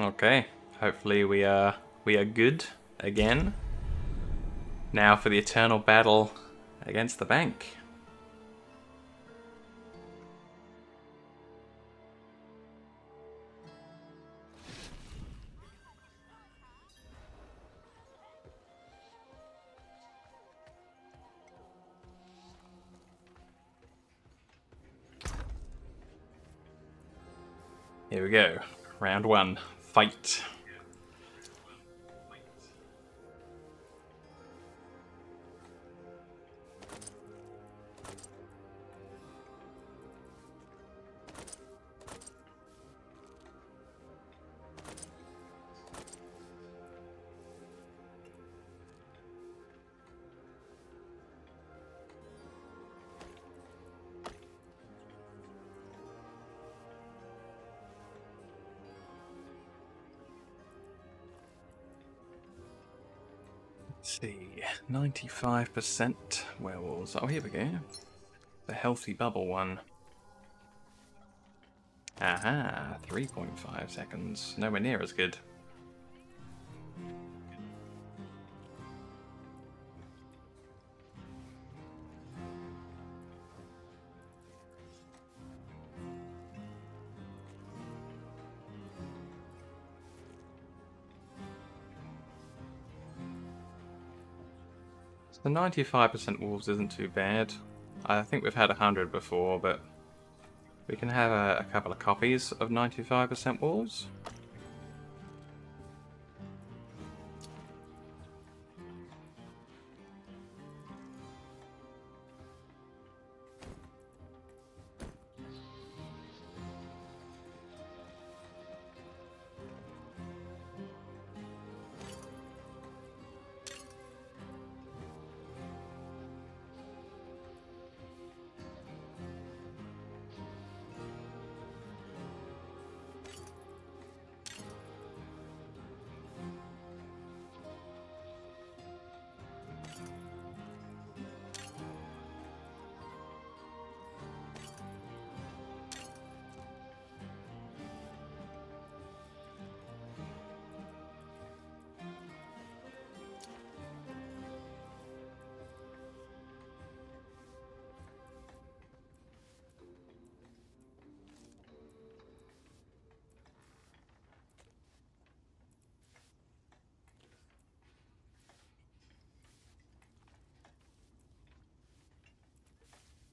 Okay, hopefully we are good again. Now for the eternal battle against the bank. Here we go. Round one. Fight. Let's see, 95% werewolves. Oh, here we go. The healthy bubble one. Aha, 3.5 seconds. Nowhere near as good. The 95% wolves isn't too bad. I think we've had 100 before, but we can have a couple of copies of 95% wolves.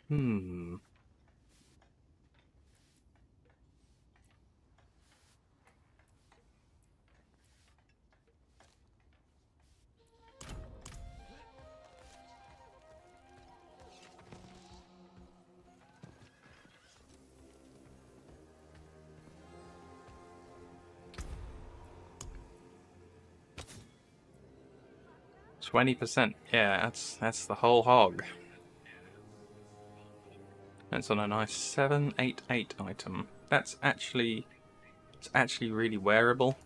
Hmm. %. Yeah, that's the whole hog. That's on a nice 788 item. It's actually really wearable.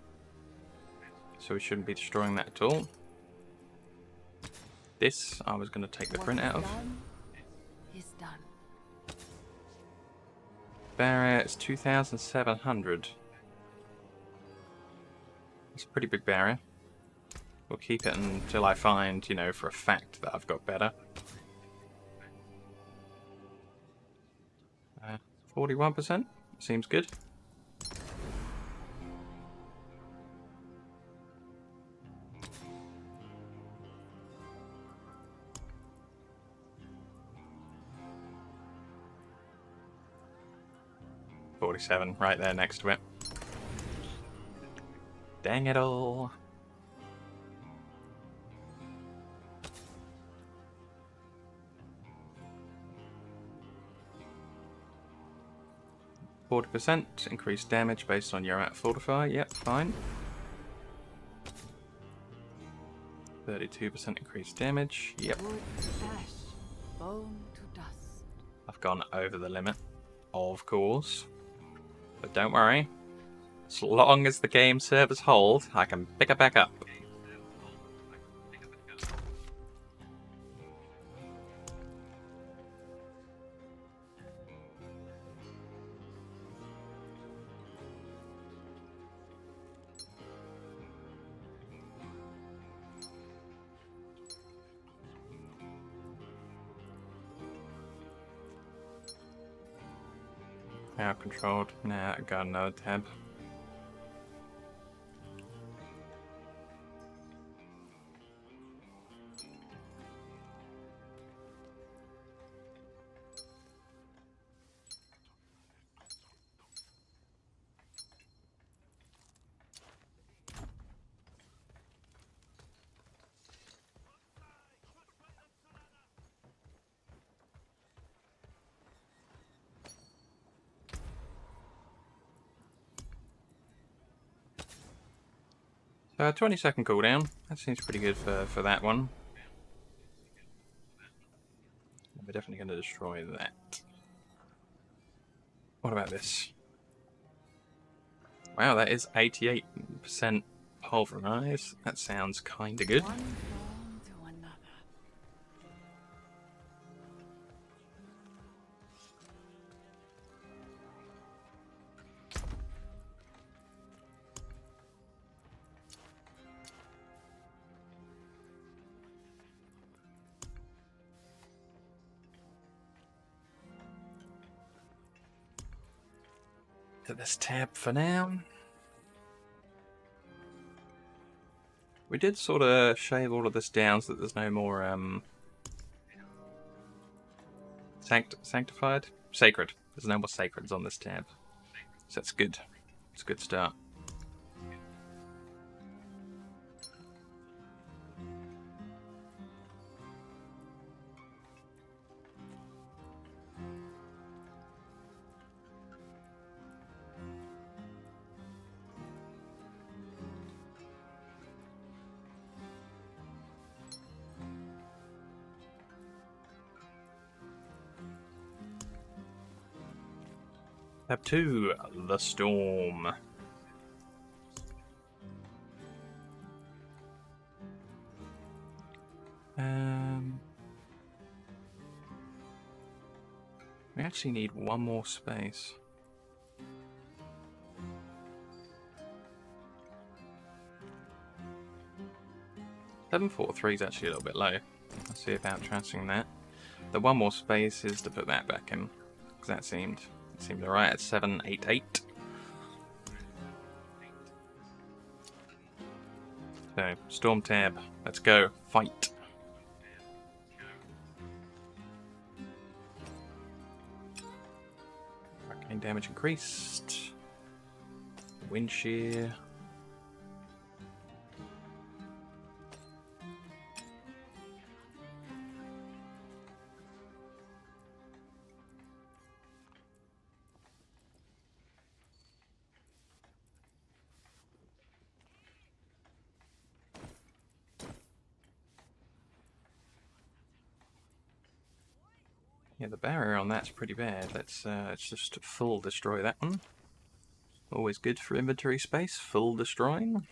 So we shouldn't be destroying that at all. This I was going to take the print out of. Barrier is 2,700. It's a pretty big barrier. We'll keep it until I find, you know, for a fact that I've got better. 41%? Seems good. $47, right there next to it. Dang it all. %, increased damage based on your fortify. Yep, fine. 32% increased damage. Yep. I've gone over the limit, of course. But don't worry. As long as the game servers hold, I can pick it back up. Power controlled. Nah, I got another tab. So 20-second cooldown. That seems pretty good for that one. We're definitely going to destroy that. What about this? Wow, that is 88% pulverized. That sounds kind of good. One thorn to another. To this tab for now. We did sort of shave all of this down so that there's no more sanctified? Sacred. There's no more sacreds on this tab. So that's good. It's a good start. Tab 2, the Storm. We actually need one more space. $743 is actually a little bit low. Let's see about transferring that. The one more space is to put that back in, because that seemed alright at 788. So, Storm tab, let's go, fight. Arcane damage increased. Wind shear. Yeah, the barrier on that's pretty bad. Let's just full destroy that one. Always good for inventory space, full destroying.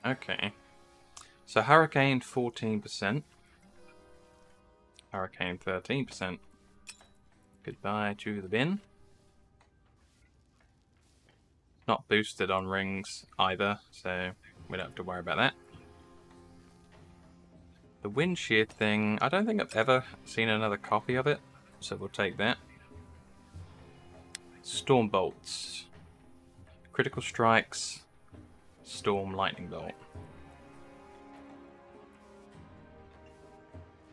Okay. So Hurricane 14%. Hurricane 13%. Goodbye to the bin. Not boosted on rings either, so we don't have to worry about that. The wind shear thing, I don't think I've ever seen another copy of it, so we'll take that. Storm bolts. Critical strikes. Storm lightning bolt.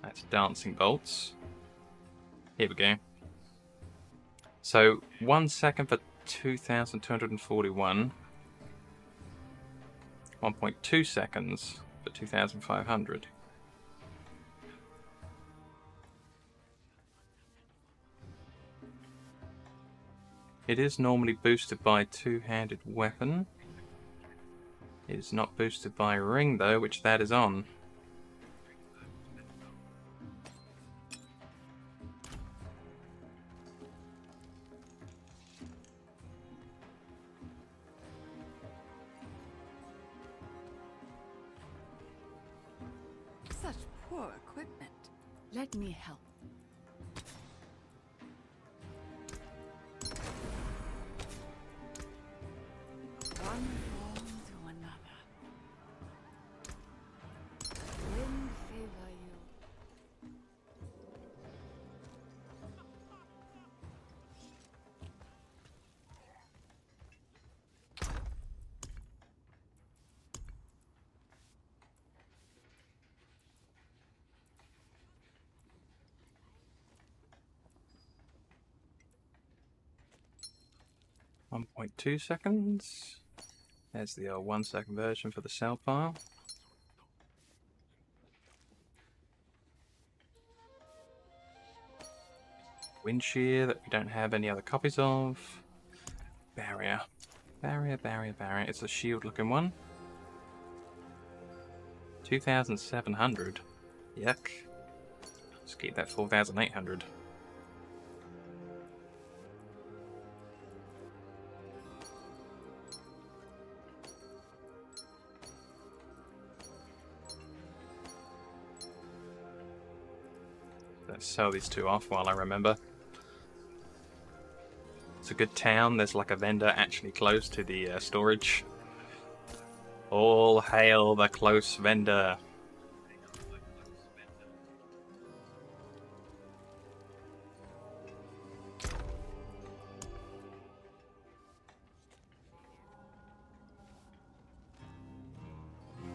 That's dancing bolts. Here we go. So 1 second for 2,241. 1.2 seconds for 2,500. It is normally boosted by two-handed weapon. It is not boosted by ring though, which that is on. Such poor equipment. Let me help. One form to another. Wind favor you. 1.2 seconds. There's the 1 second version for the cell file. Wind shear that we don't have any other copies of. Barrier. Barrier. It's a shield looking one. 2,700. Yuck. Let's keep that 4,800. Let's sell these two off while I remember. It's a good town. There's like a vendor actually close to the storage. All hail the close vendor.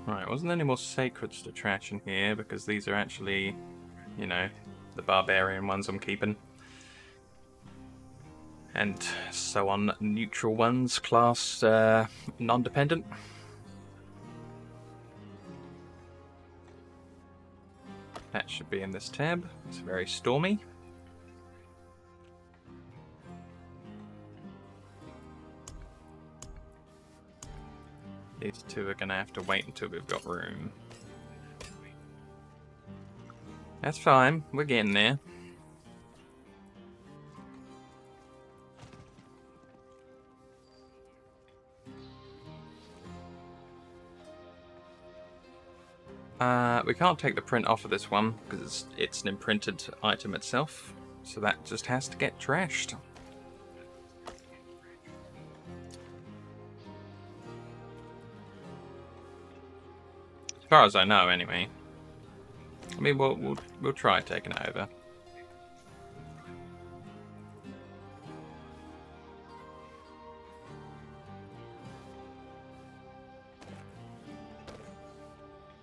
Right, wasn't there any more sacreds to trash in here because these are actually, you know, the barbarian ones I'm keeping. And so on, neutral ones, class non-dependent. That should be in this tab. It's very stormy. These two are going to have to wait until we've got room. That's fine, we're getting there. We can't take the print off of this one because it's an imprinted item itself, so that just has to get trashed. As far as I know, anyway. I mean, we'll try taking it over.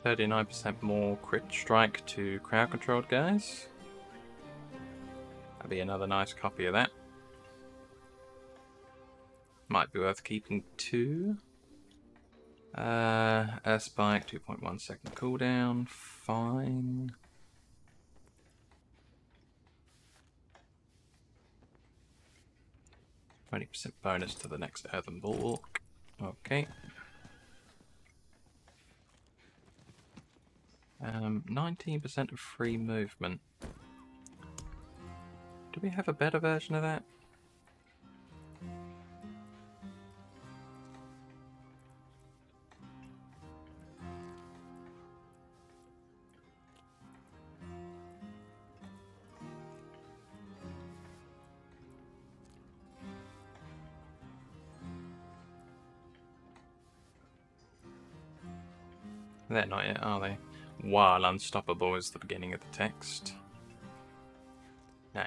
%39% more crit strike to crowd controlled guys. That'd be another nice copy of that. Might be worth keeping two. Air spike, 2.1 second cooldown, fine. %20 bonus to the next earthen bulwark. Okay. 19% of free movement. Do we have a better version of that? They're not yet, are they? While unstoppable is the beginning of the text. No.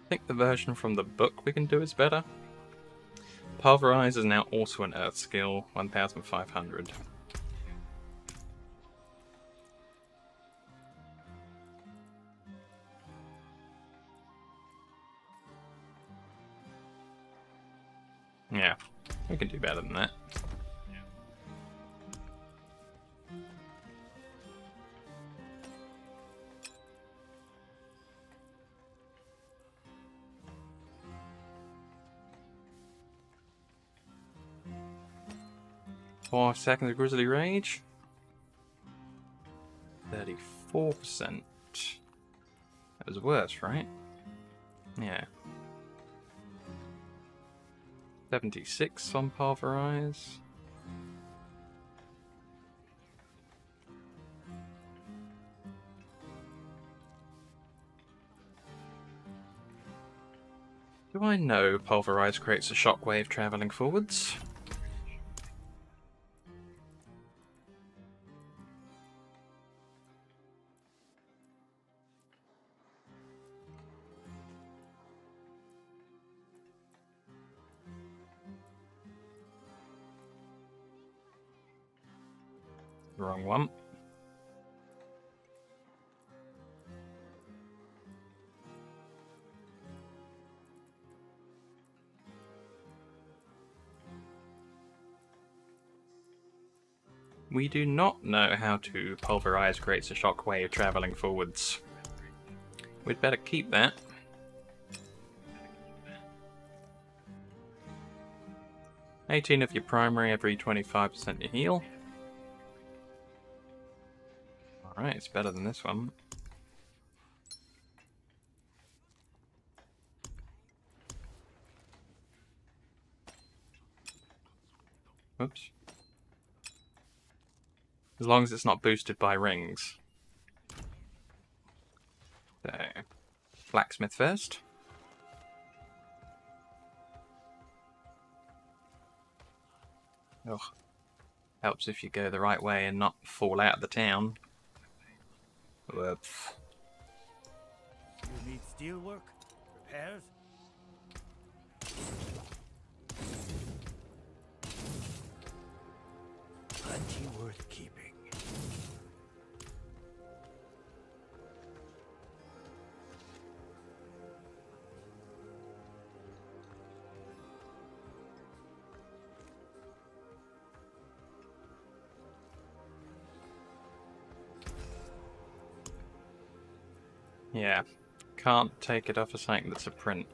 I think the version from the book we can do is better. Pulverize is now also an earth skill, 1,500. Yeah, we can do better than that. Four seconds of Grizzly Rage. 34%. That was worse, right? Yeah. 76 on Pulverize. Do I know Pulverize creates a shockwave travelling forwards? Wrong one. We do not know how to Pulverize creates a shockwave travelling forwards. We'd better keep that. $18 of your primary, every 25% you heal. Alright, it's better than this one. Oops. As long as it's not boosted by rings. So, blacksmith first. Ugh. Helps if you go the right way and not fall out of the town. Whoops. You need steelwork? Repairs? Plenty worth keeping. Yeah, can't take it off a something that's a print.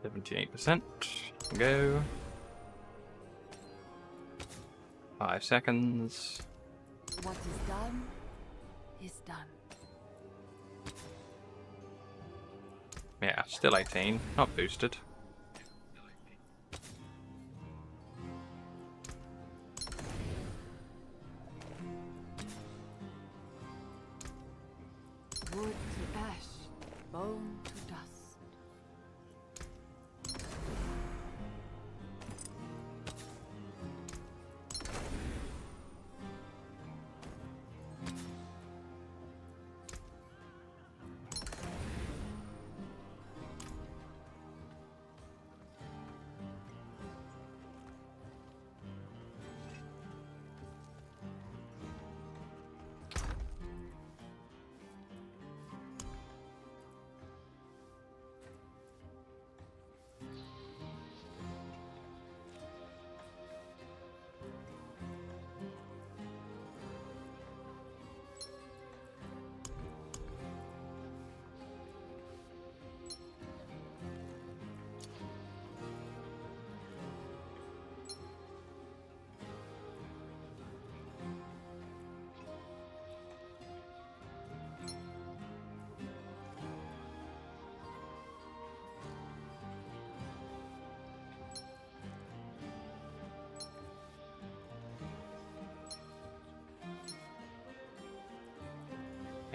78%. Go. 5 seconds. What is done is done. Yeah, still 18. Not boosted. Wood to ash, bone to dust.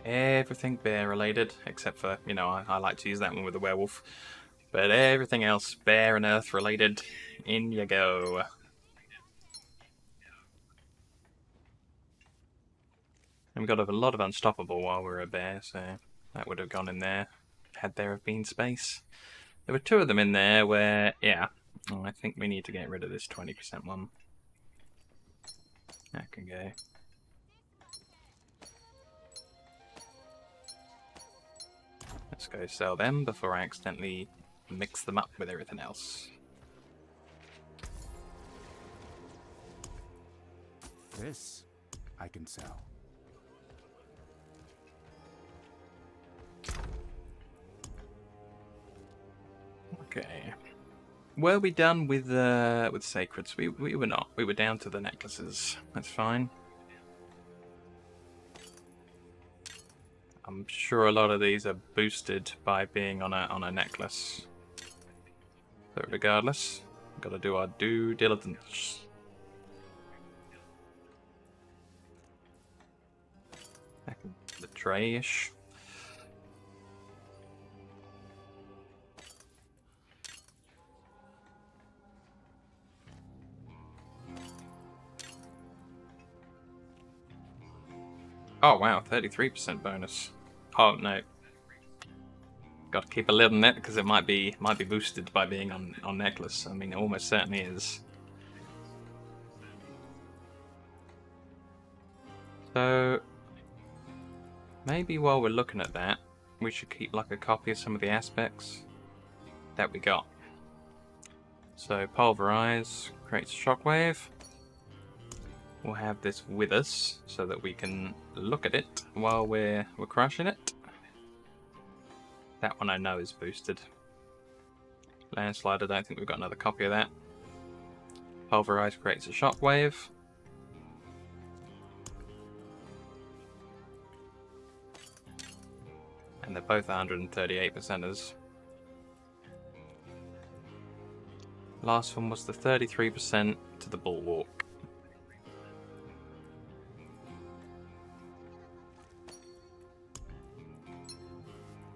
Everything bear related, except for, you know, I like to use that one with the werewolf. But everything else bear and earth related. In you go. And we got a lot of unstoppable while we were a bear, so that would have gone in there had there have been space. There were 2 of them in there where, yeah, I think we need to get rid of this 20% one. That can go. Let's go sell them before I accidentally mix them up with everything else. This I can sell. Okay. Were we done with sacreds? We were not. We were down to the necklaces. That's fine. I'm sure a lot of these are boosted by being on a necklace. But regardless, we've got to do our due diligence. Back in the tray-ish. Oh wow, 33% bonus. Oh no. Got to keep a lid on it because it might be boosted by being on necklace. I mean, it almost certainly is. So maybe while we're looking at that, we should keep like a copy of some of the aspects that we got. So pulverize creates a shockwave. We'll have this with us so that we can look at it while we're crushing it. That one I know is boosted. Landslide, I don't think we've got another copy of that. Pulverize creates a shockwave. And they're both 138%ers. Last one was the 33% to the bulwark.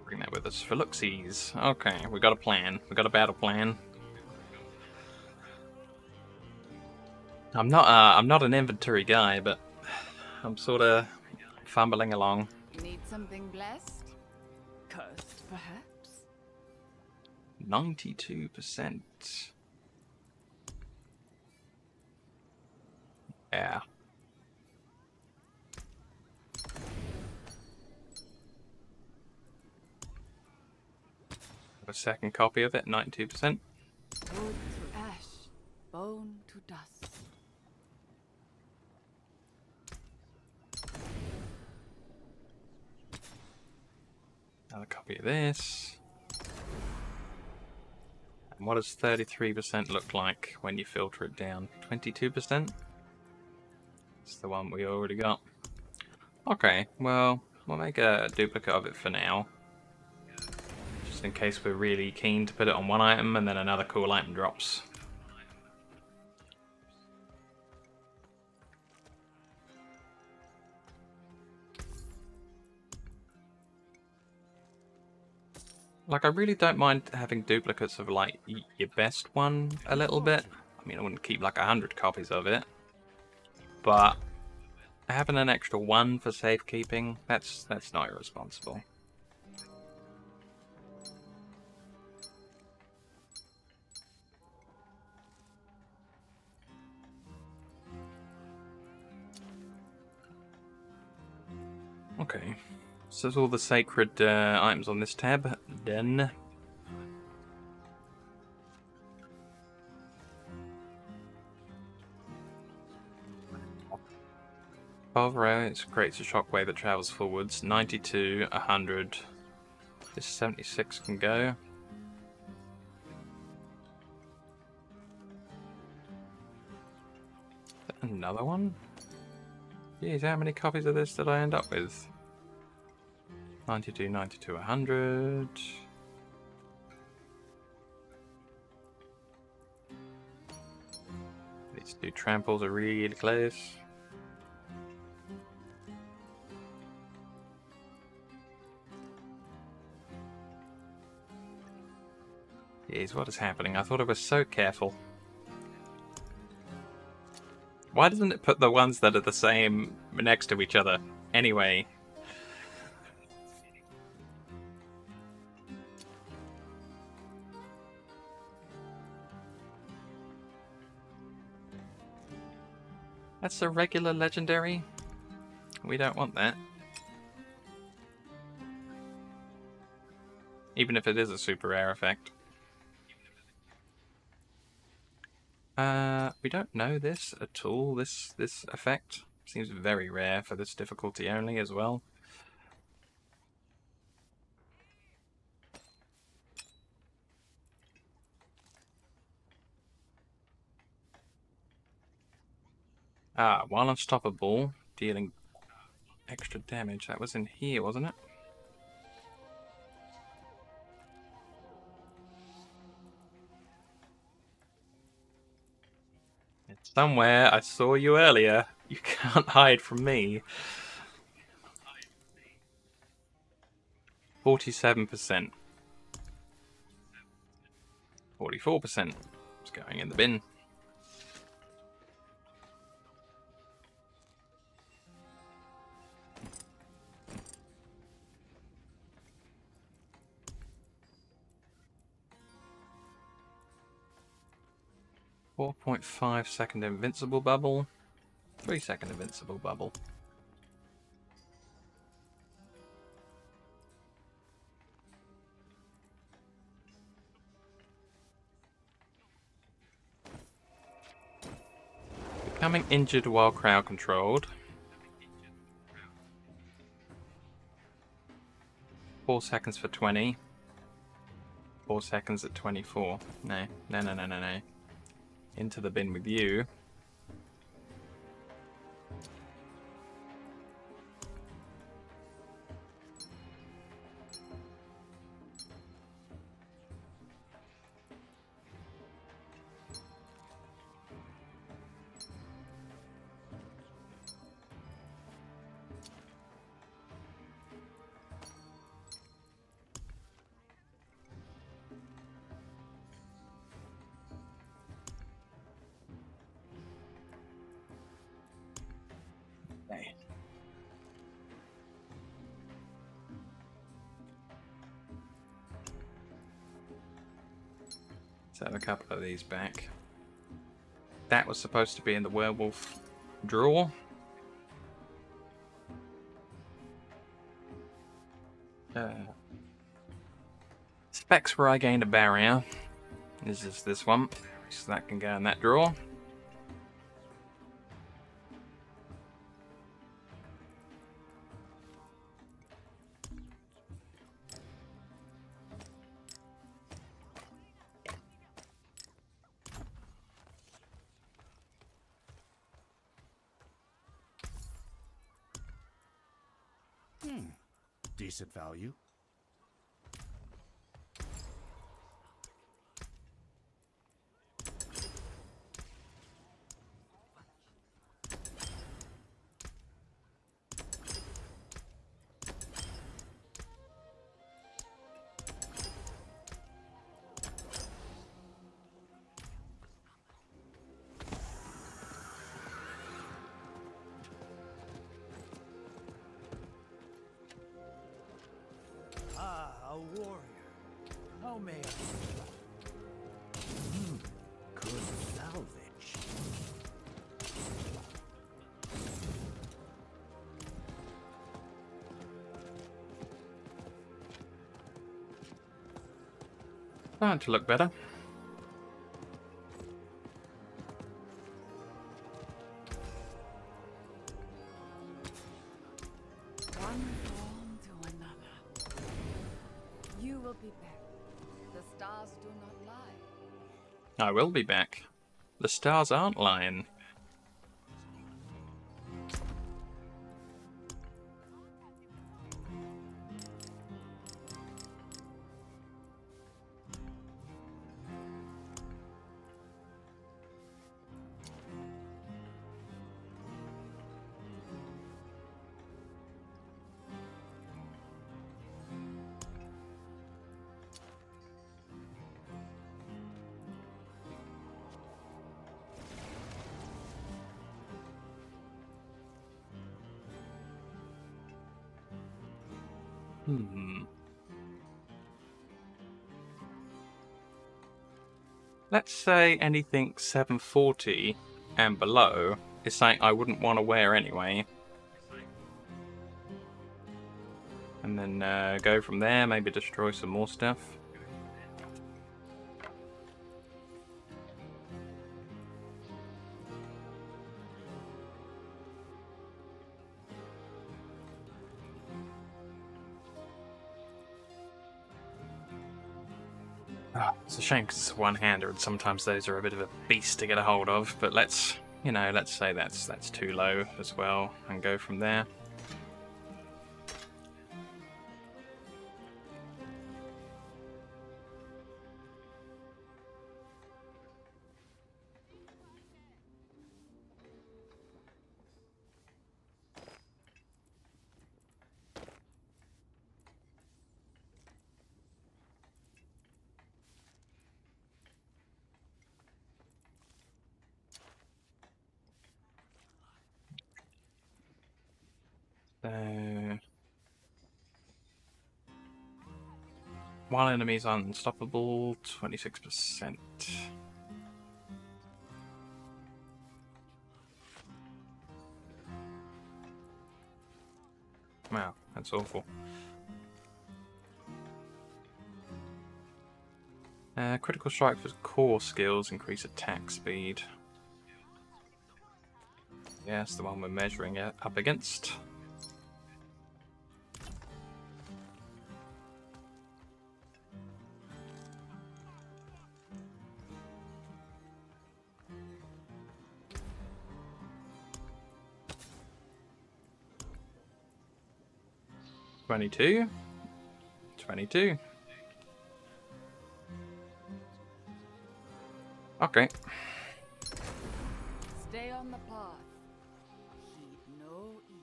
Bring that with us for looksies. Okay, we got a plan. We got a battle plan. I'm not an inventory guy, but I'm sort of fumbling along. Need something blessed? Cursed, perhaps? 92%. Yeah. A second copy of it, 92%. Wood to ash, bone to dust. Another copy of this. And what does 33% look like when you filter it down? 22%? It's the one we already got. Okay, well, we'll make a duplicate of it for now. Just in case we're really keen to put it on one item and then another cool item drops. Like, I really don't mind having duplicates of, like, your best one a little bit. I mean, I wouldn't keep, like, 100 copies of it. But having an extra one for safekeeping, that's not irresponsible. Okay, so that's all the sacred items on this tab. Done. Pulverize creates a shockwave that travels forwards. 92, 100. This 76 can go. Another one? Jeez, how many copies of this did I end up with? 92, 92, 100. These two tramples are really close. Jeez, what is happening? I thought I was so careful. Why doesn't it put the ones that are the same next to each other? Anyway. That's a regular legendary. We don't want that. Even if it is a super rare effect. We don't know this at all. This effect seems very rare for this difficulty only as well. While unstoppable, dealing extra damage. That was in here, wasn't it? It's somewhere. I saw you earlier. You can't hide from me. 47%. 44%. It's going in the bin. .5 invincible bubble. 3-second invincible bubble. Becoming injured while crowd controlled. 4 seconds for 20. 4 seconds at 24. No. Into the bin with you. Let's have a couple of these back. That was supposed to be in the werewolf drawer. Specs where I gained a barrier. Is just this one. So that can go in that drawer. Decent value. A warrior. How may I? Good salvage. Starting to look better. I will be back. The stars aren't lying. Let's say anything 740 and below is something I wouldn't want to wear anyway. And then go from there, maybe destroy some more stuff. It's a shame because it's a one-hander, and sometimes those are a bit of a beast to get a hold of. But let's, you know, let's say that's too low as well, and go from there. So, while enemies are unstoppable, 26%. Wow, that's awful. Critical strike for core skills, increase attack speed. Yeah, that's the one we're measuring it up against. $22. Okay. Stay on the path. Heed no evil.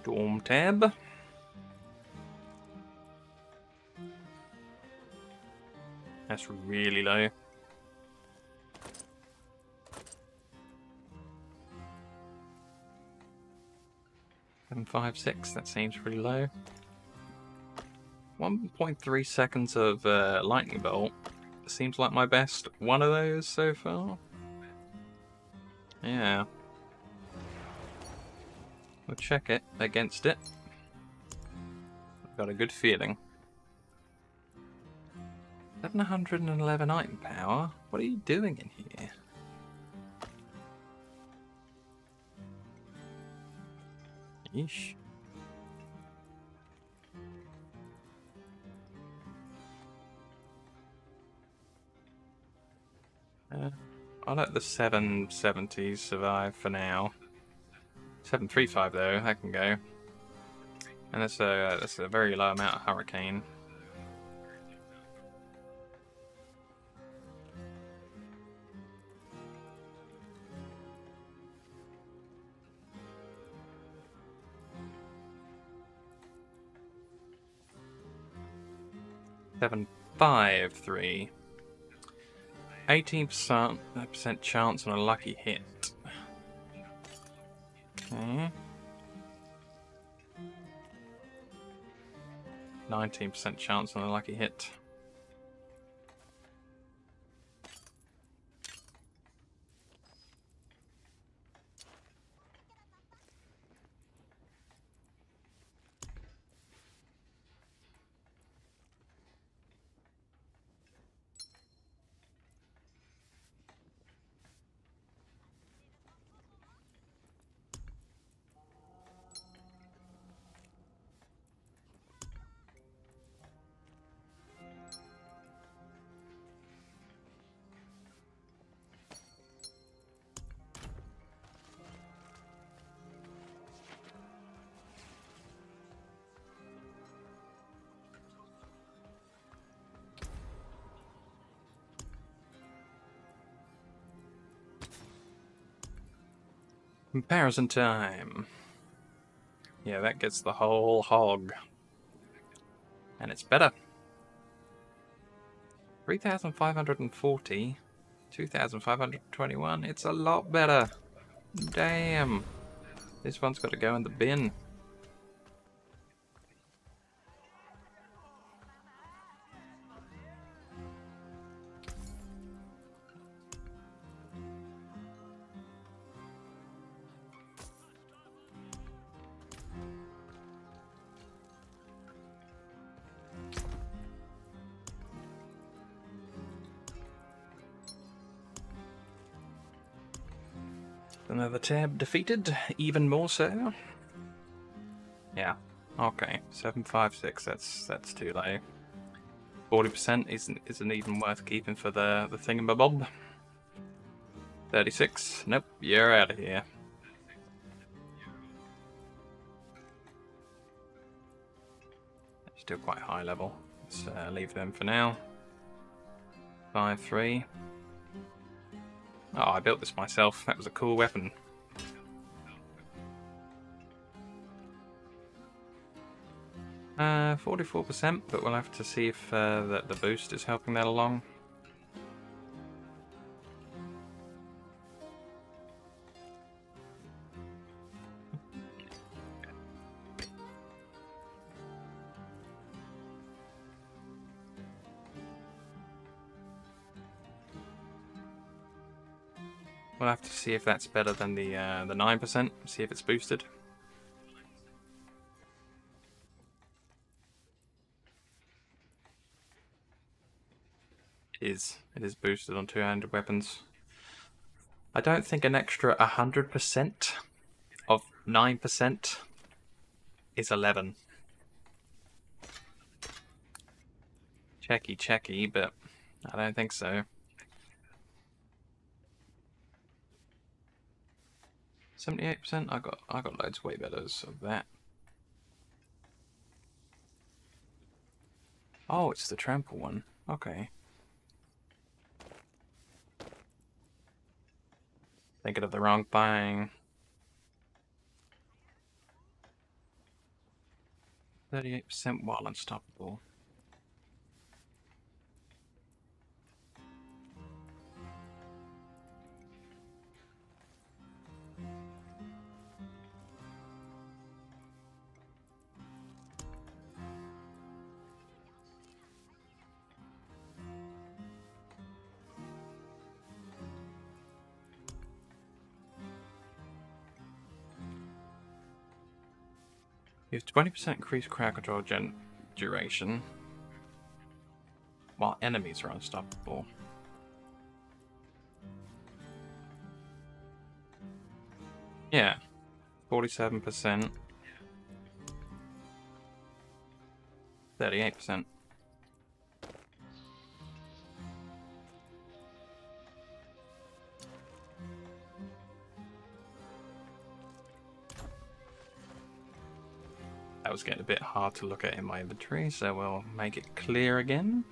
Dorm tab. That's really low. 756, that seems pretty low. 1.3 seconds of lightning bolt. Seems like my best one of those so far. Yeah. We'll check it against it. I've got a good feeling. 711 item power? What are you doing in here? Yeesh. I'll let the 770s survive for now. 735 though, that can go. And that's a very low amount of hurricane. Seven, 5-3. 18% chance on a lucky hit. Okay. 19% chance on a lucky hit. Comparison time. Yeah, that gets the whole hog. And it's better. 3,540. 2,521. It's a lot better. Damn. This one's got to go in the bin. Another tab defeated, even more so. Yeah. Okay. 756. That's too low. 40% isn't even worth keeping for the thingamabob. 36. Nope. You're out of here. Still quite high level. Let's leave them for now. 5-3. Oh, I built this myself. That was a cool weapon. Uh, 44%, but we'll have to see if the boost is helping that along. We'll have to see if that's better than the 9%, see if it's boosted. It is boosted on 200 weapons. I don't think an extra 100% of 9% is 11. Checky, but I don't think so. 78%. I got loads way betters of that. Oh, it's the trample one. Okay. Thinking of the wrong thing. 38% while unstoppable. You have 20% increased crowd control duration, while enemies are unstoppable. Yeah, 47%, 38%. That was getting a bit hard to look at in my inventory, so we'll make it clear again.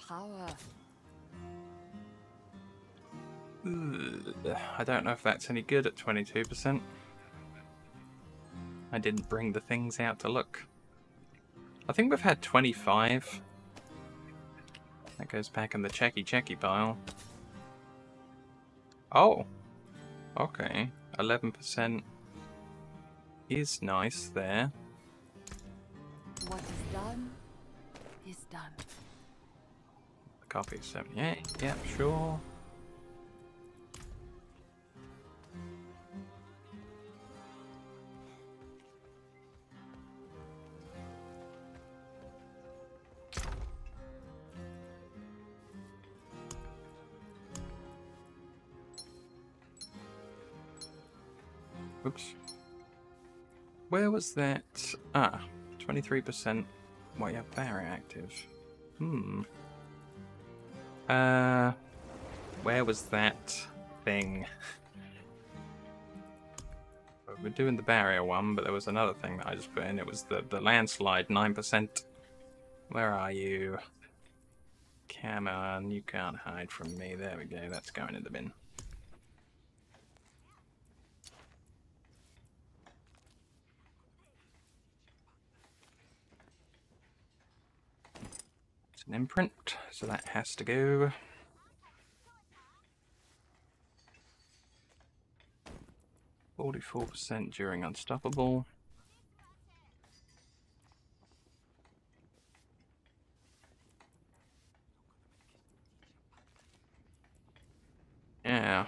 Power. I don't know if that's any good at 22%. I didn't bring the things out to look. I think we've had 25. That goes back in the checky pile. Oh. Okay. 11% is nice there. What is done is done. Copy 78. Yeah, sure. Oops. Where was that? Ah, 23%. Well, you have barrier active. Where was that thing? We're doing the barrier one, but there was another thing that I just put in. It was the landslide, 9%. Where are you? Come on, you can't hide from me. There we go, that's going in the bin. an imprint, so that has to go. %, during Unstoppable. Yeah.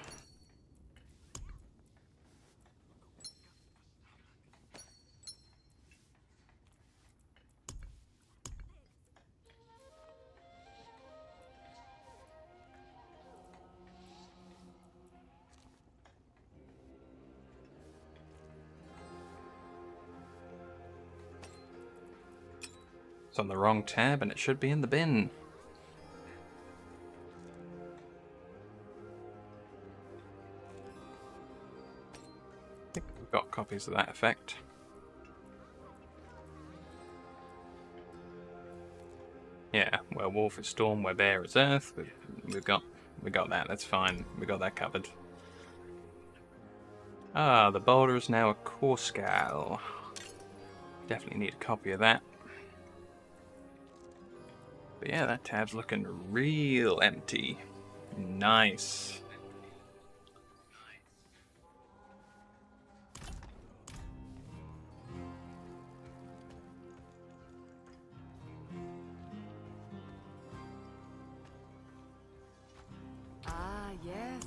It's on the wrong tab and it should be in the bin. I think we've got copies of that effect. Yeah, where Wolf is Storm, where Bear is Earth. We got that. That's fine. We got that covered. Ah, the boulder is now a Corskal. Definitely need a copy of that. But yeah, that tab's looking real empty. Nice. Ah, yes.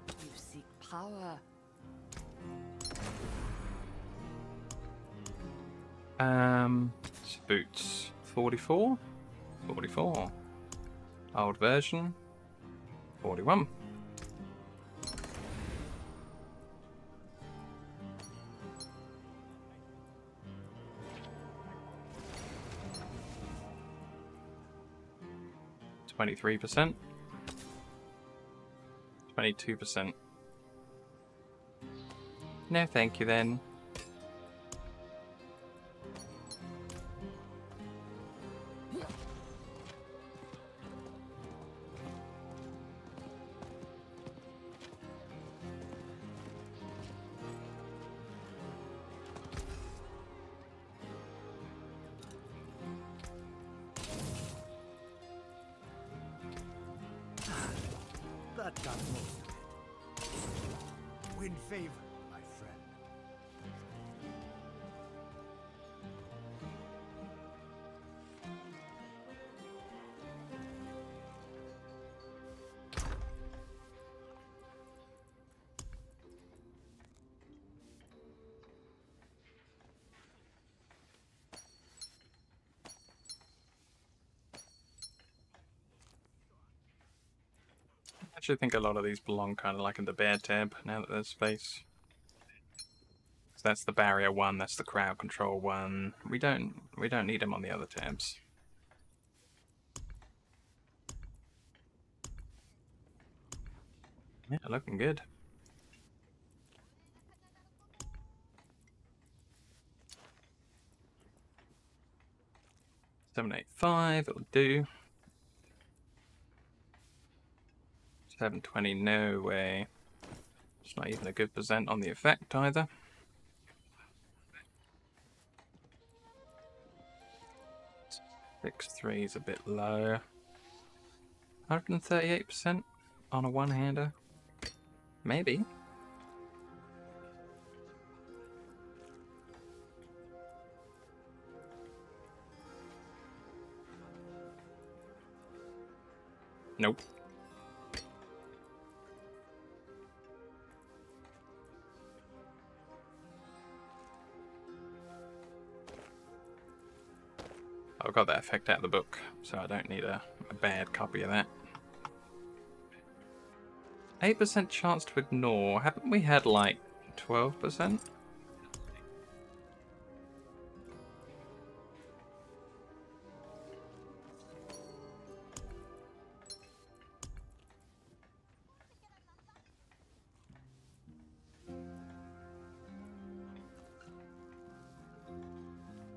You seek power. Boots 44. 44. Old version 41. %, 22%. No, thank you then. That got most of it. Win favor, my friend. I actually think a lot of these belong kind of like in the Bear tab now that there's space. So that's the barrier one, that's the crowd control one. We don't need them on the other tabs. Yeah, looking good. $785, it'll do. 720, no way. It's not even a good % on the effect either. $6.3 is a bit low. 138% on a one-hander. Maybe. Nope. I've got that effect out of the book, so I don't need a bad copy of that. 8% chance to ignore. Haven't we had like 12%?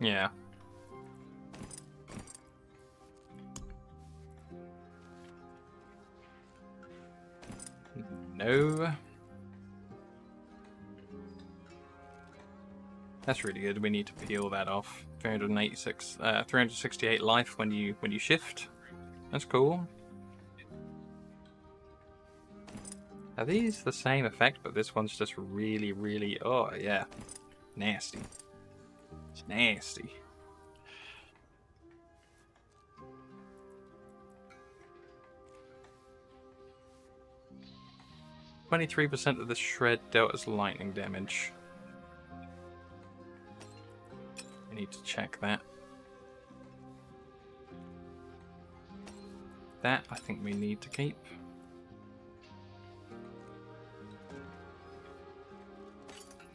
Yeah. No. That's really good. We need to peel that off. 368 life when you shift. That's cool. Are these the same effect, but this one's just really, really, oh yeah, nasty. It's nasty. %of the shred dealt as lightning damage. We need to check that. That I think we need to keep.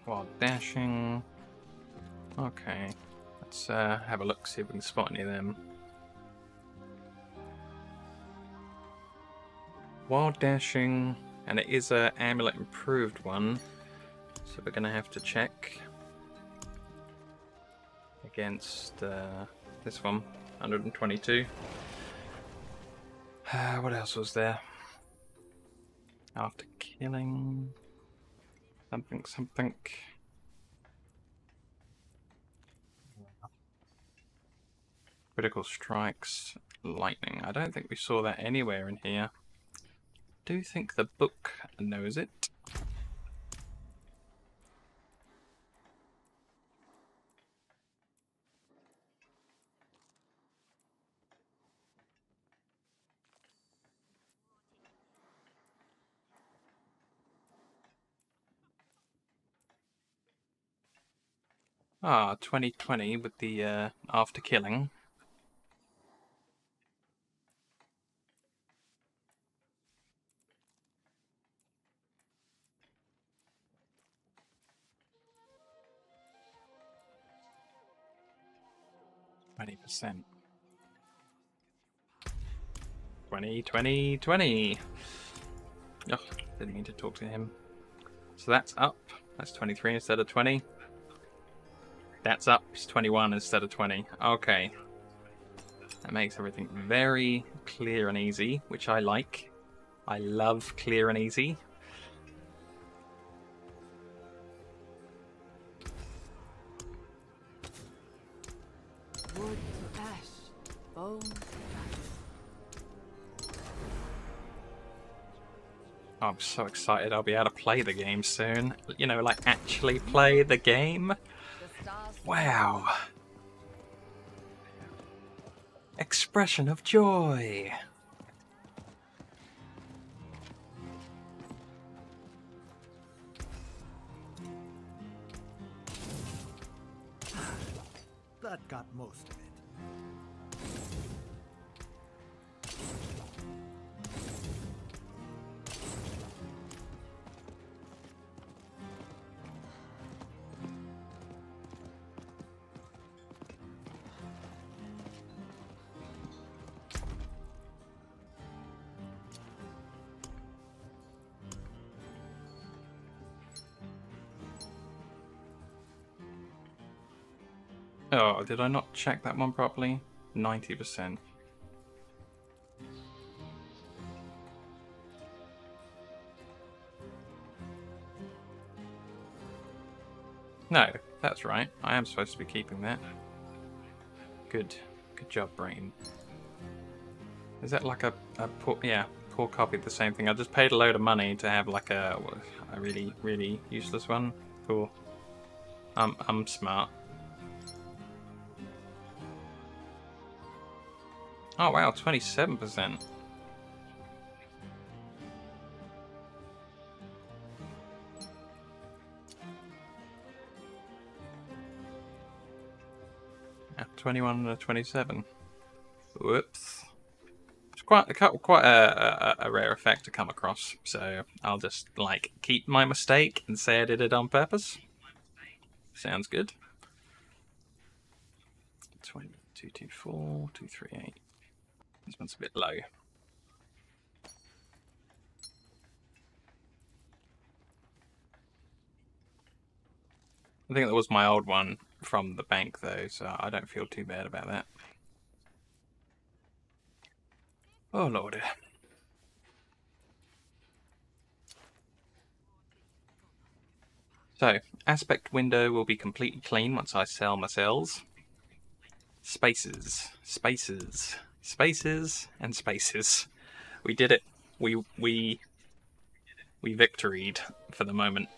While dashing. Okay. Let's have a look, see if we can spot any of them. While dashing, and it is a amulet improved one, so we're gonna have to check against this one, 122. What else was there? After killing something. Critical strikes, lightning. I don't think we saw that anywhere in here. Do you think the book knows it? Ah, 2020 with the after killing. %. 20. Oh, didn't mean to talk to him. So that's up. That's 23 instead of 20. That's up. It's 21 instead of 20. Okay. That makes everything very clear and easy, which I like. I love clear and easy. Wood to ash, bone to dust. I'm so excited I'll be able to play the game soon. You know, like actually play the game. The stars Wow. Expression of joy. That got most of it. Oh, did I not check that one properly? 90%. No, that's right. I am supposed to be keeping that. Good. Good job, brain. Is that like a poor, yeah, poor copy of the same thing? I just paid a load of money to have like a really, really useless one. Cool. I'm smart. Oh wow, 27%. Yeah, 21 and 27. Whoops. It's quite a rare effect to come across, so I'll just like keep my mistake and say I did it on purpose. Sounds good. 224, 238. This one's a bit low. I think that was my old one from the bank though, so I don't feel too bad about that. Oh lord. So, aspect window will be completely clean once I sell my cells. Spaces, spaces, spaces, and spaces. We did it. We victoried for the moment.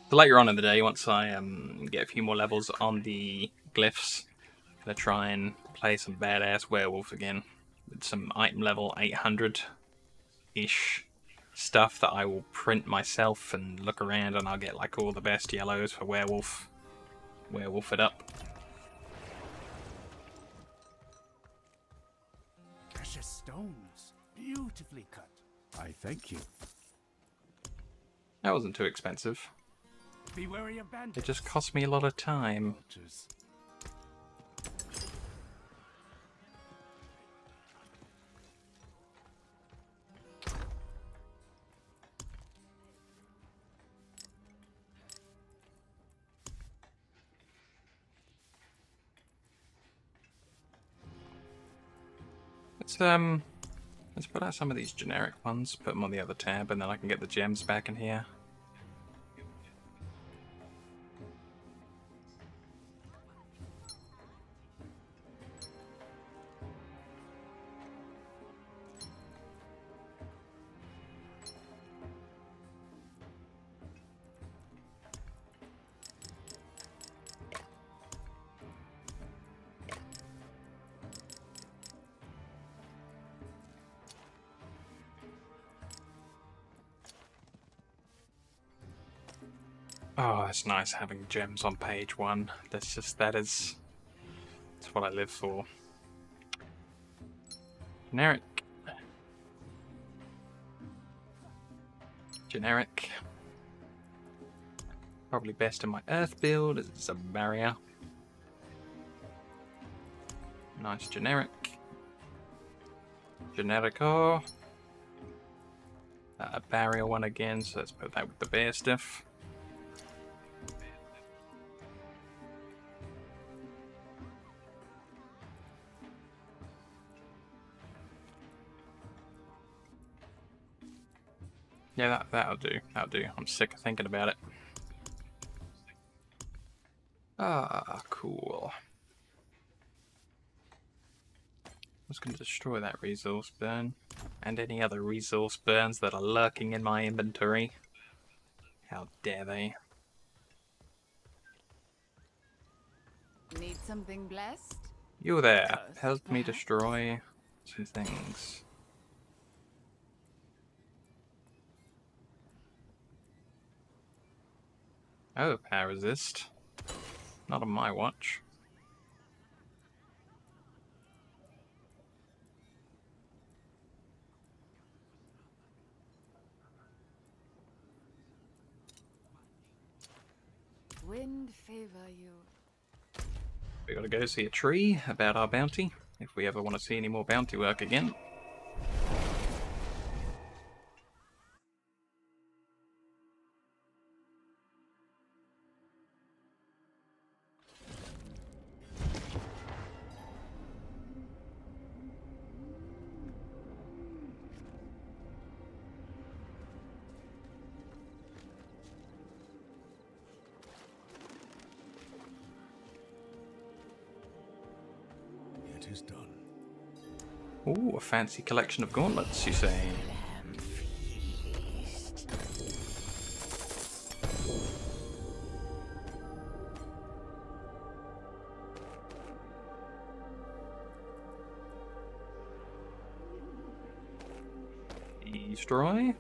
So later on in the day, once I get a few more levels on the glyphs, I'm gonna try and play some badass werewolf again with some item level 800-ish stuff that I will print myself and look around, and I'll get like all the best yellows for werewolf it up. Precious stones, beautifully cut. I thank you. That wasn't too expensive. Be wary of bandits. It just cost me a lot of time. Vultures. Let's put out some of these generic ones, put them on the other tab, and then I can get the gems back in here. Oh, it's nice having gems on page 1. That's what I live for. Generic. Generic. Probably best in my earth build as a barrier. Nice generic. Generico. A barrier one again, so let's put that with the bear stuff. Yeah, that'll do. That'll do. I'm sick of thinking about it. Ah, cool. I was going to destroy that resource burn. And any other resource burns that are lurking in my inventory. How dare they? Need something blessed? You there. Help me destroy some things. Oh, power resist. Not on my watch. Wind favor you. We gotta go see a tree about our bounty, if we ever want to see any more bounty work again. It is done. Ooh, a fancy collection of gauntlets, you say? Destroy?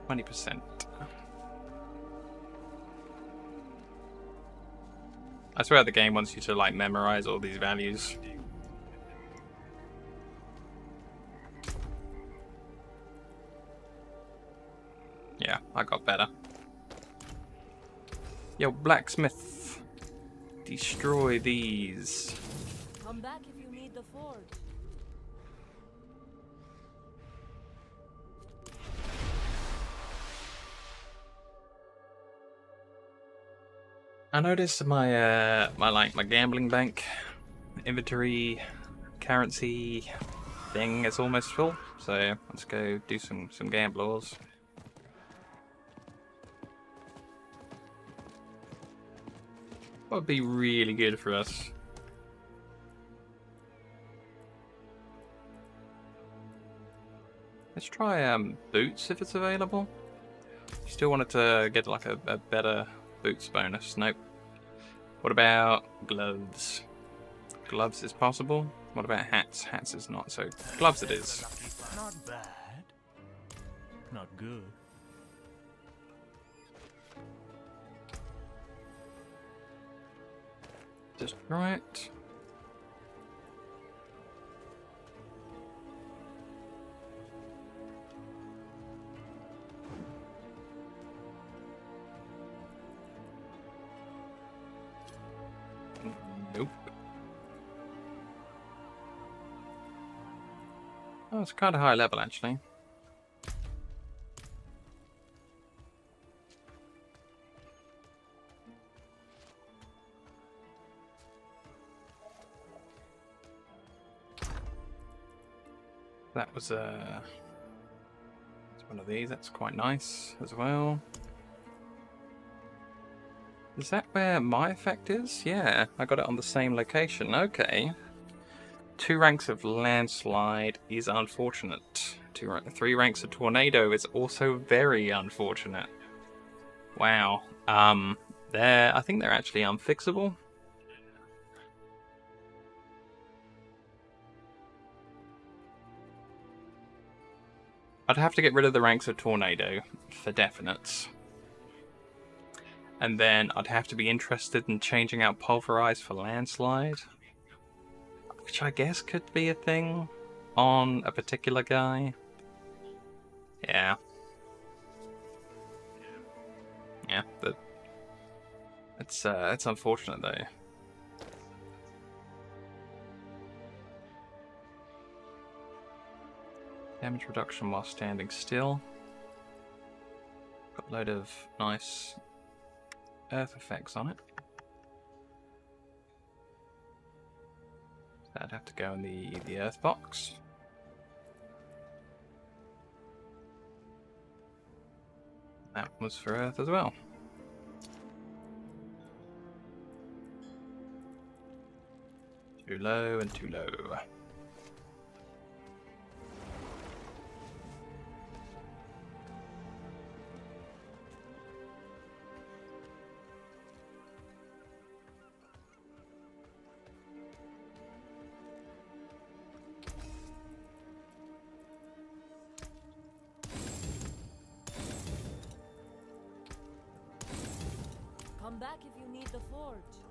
20%. I swear the game wants you to like memorize all these values. Yeah, I got better. Yo, blacksmith, destroy these. Come back if you need the forge. I noticed my my gambling bank inventory currency thing is almost full, so let's go do some gamblers. What would be really good for us? Let's try boots if it's available. Still wanted to get like a better boots bonus. Nope. What about gloves? Gloves is possible. What about hats? Hats is not, so gloves it is. Not bad. Not good. Just right. Nope. Oh, it's kind of high level actually. That was it's one of these. That's quite nice as well. Is that where my effect is? Yeah, I got it on the same location. Okay. 2 ranks of landslide is unfortunate. 3 ranks of tornado is also very unfortunate. Wow. I think they're actually unfixable. I'd have to get rid of the ranks of tornado for definite. And then I'd have to be interested in changing out pulverize for landslide, which I guess could be a thing on a particular guy. Yeah. Yeah, but it's unfortunate though. Damage reduction while standing still. Got a load of nice earth effects on it. That'd have to go in the earth box. That was for earth as well. Too low and too low. Come back if you need the forge.